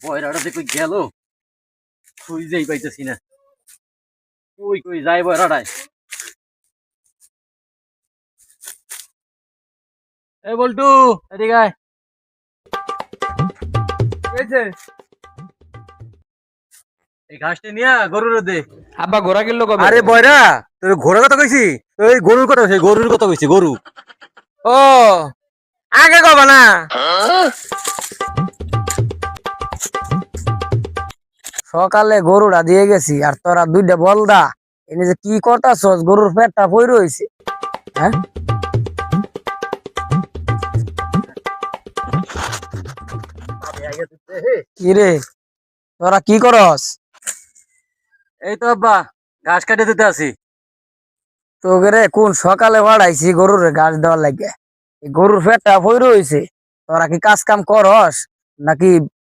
বয়রাটা যে কই গেল খুঁজেই পাইতেছি না। কই কই যাই বয়রাটায়। এই বল্টু এদিকে আয়। এই ঘাসটা নিয়া গরুর দে। আব্বা ঘোড়া কিনলো কবে? আরে বয়রা তোর ঘোড়ার কথা কইছি, ওই গরুর কথা কইছি, গরুর কথা কইছি, গরু। ও আগে কবা না। সকালে গরুটা দিয়ে গেছি আর তোরা দুইটা বলদা এনে যে কি করতাছস, গরুর পেটটা পই রইছে। হ্যাঁ কি রে, তোরা কি করস? এই তো আব্বা ঘাস কাটে দিতে আছি। তোকে রে কোন সকালে বাড়াইছি গরুর ঘাস দেওয়ার লাগে, এই গরুর পেটটা পই রইছে। তোরা কি কাজ কাম করস নাকি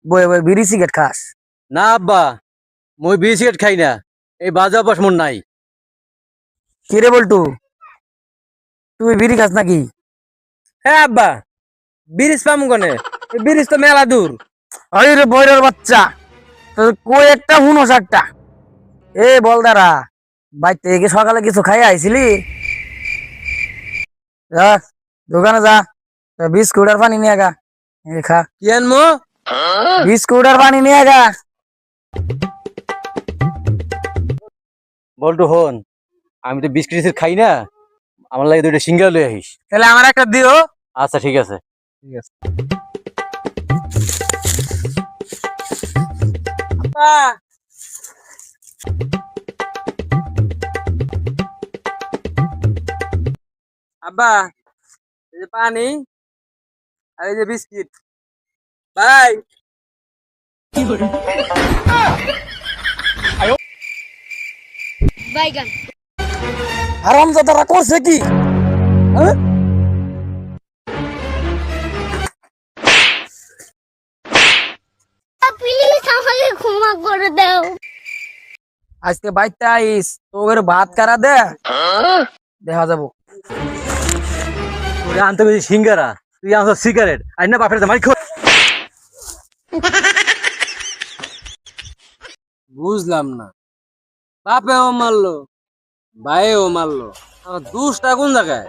বয়ে বয়ে বিড়ি সিগারেট খাস? না আব্বা, মই বিড়ি সিগারেট খাই না, এই বাজে অভ্যাস মোর নাই। কি রে বল্টু, তুই বিড়ি খাস নাকি? হ্যাঁ আব্বা, ব্রিজ পামু কনে? ব্রিজ তো মেলা দূর। আরে রে বইরের বাচ্চা, তোর কই একটা হুনস একটা। এ বলদারা, বাইতে থেকে সকালে কিছু খাই আইছিলি? যা দোকানে যা, বিস্কুট আর পানি নিয়ে গা, খা। কি আনমো? বিস্কুট আর পানি নিয়ে গা। বল্টু হন, আমি তো বিস্কিট টিস্কিট খাই না, আমার লাগে দুইটা সিঙ্গারা লই আহিস। তাহলে আমার একটা দিও। আচ্ছা ঠিক আছে। আব্বা এই যে পানি আর এই যে বিস্কিট ভাই। বাইগান হারামজাদারা করছে কি? হ্যাঁ? প্লিজ আমাকে ক্ষমা করে দাও। আজকে বাইতে আইস, তোর ভাত কারা দে দেখা যাবো। তুই আনতে গেছিস সিঙ্গারা, তুই আনছ সিগারেট, আই না বাপের জামাই খো। বুঝলাম না, বাপেও মারলো ভাইও মারলো, আমার দুষ্টা কোন জায়গায়?